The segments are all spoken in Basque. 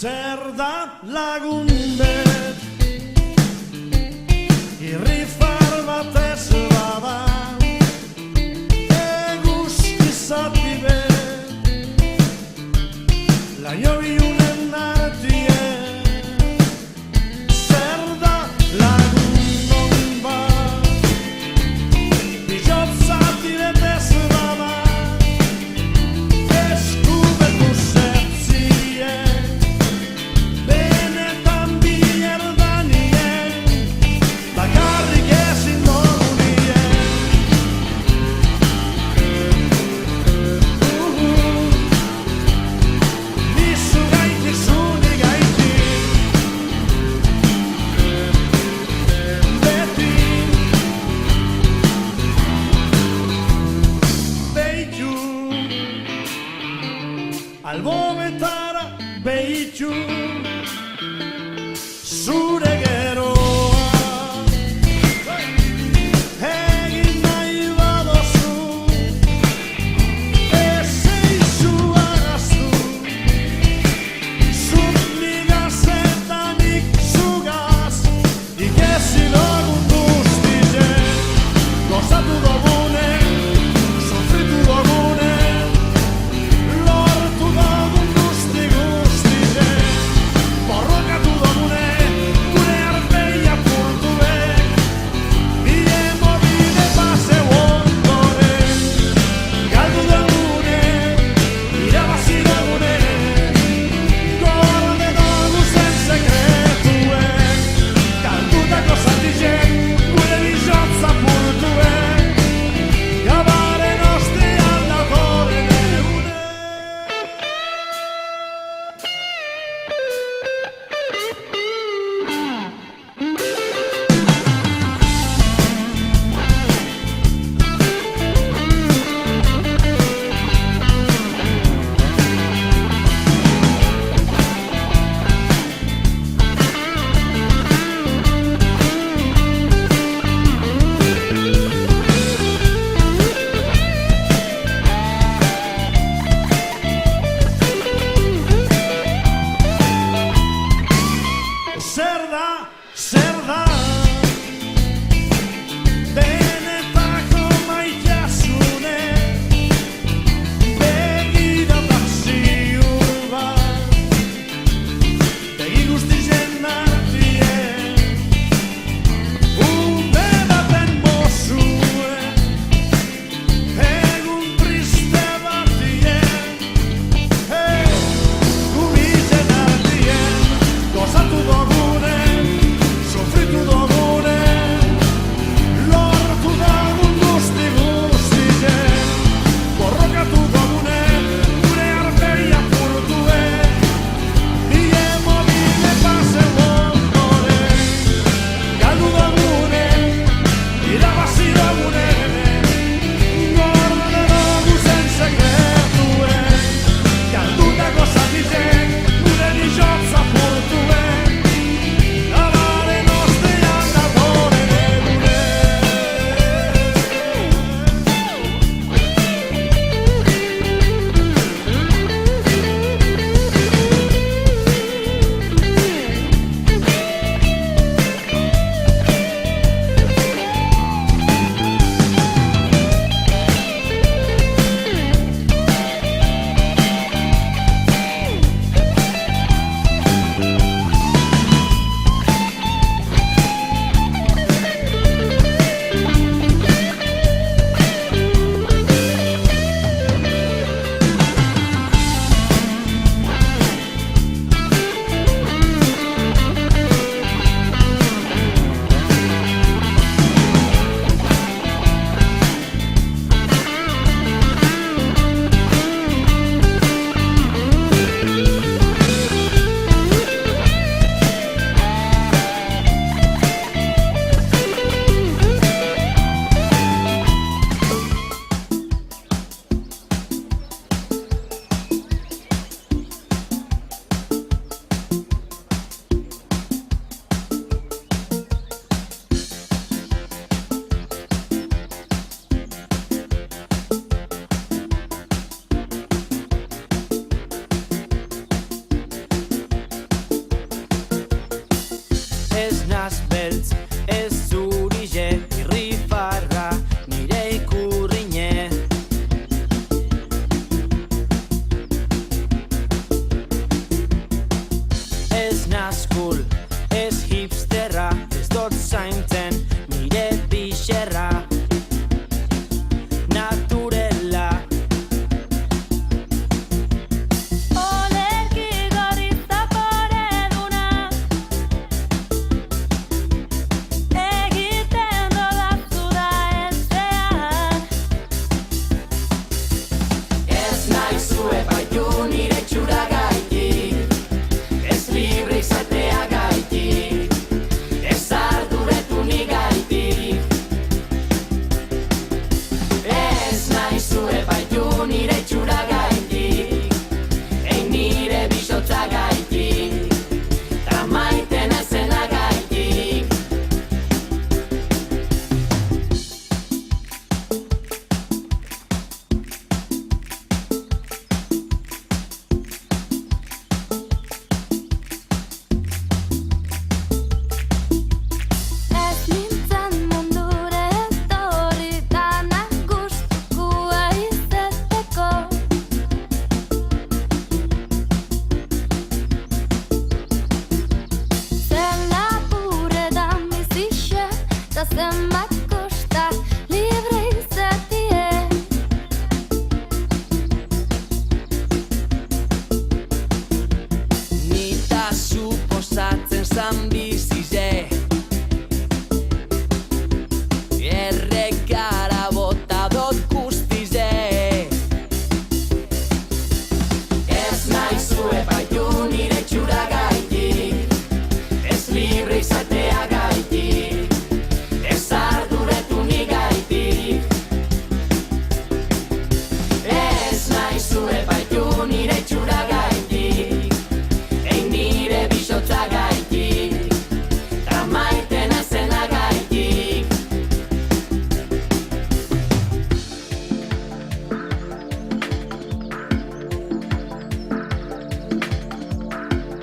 Zer da lagundet irrifar bat ez bada eguzkizati bet laioiunen artien zer da lagun bat bizotzati bet ez bada eskubetu zertzien benetan bi eta zenbat kosta libre izatie. Nita suposatzen zan bizize errekara bota dot guztize. Ez naizu epaitu nire txuragaitik, ez libre izatea gaitik, ez arduretu nigaitik. Ez naizu epaitu nire txuragaitik, ein nire bisotza gaitik, ta maiten azena gaitik.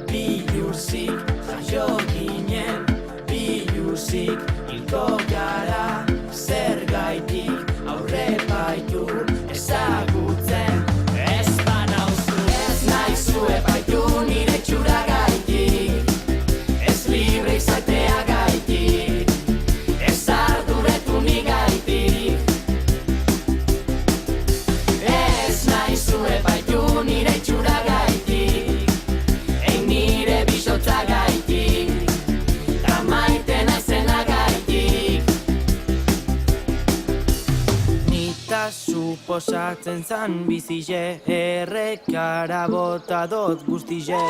Biluzik jaio ginen, biluzik hilko gara, zer gaitik aurre baitu ezagutzen ez banauzu. Ez naizu epaitu nire txura gaitik, ez libre izatea gaitik, ez arduretu nigaitik. Ez naizu epaitu nire txura gaitik, ein nire bisotza gaitik, ta maiten aizena gaitik. Nita suposatzen zan bizize, errekara bota dot guztize.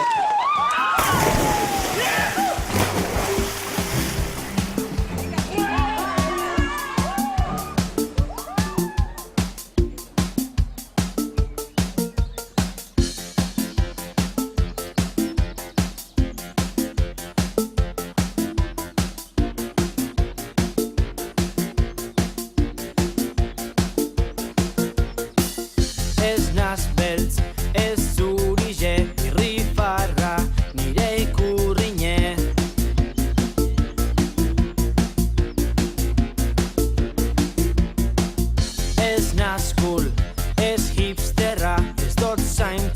Ez naz beltz, ez zurize, irrifarra, nire ikurrine. Ez naz cool, ez hipsterra, ez dot zain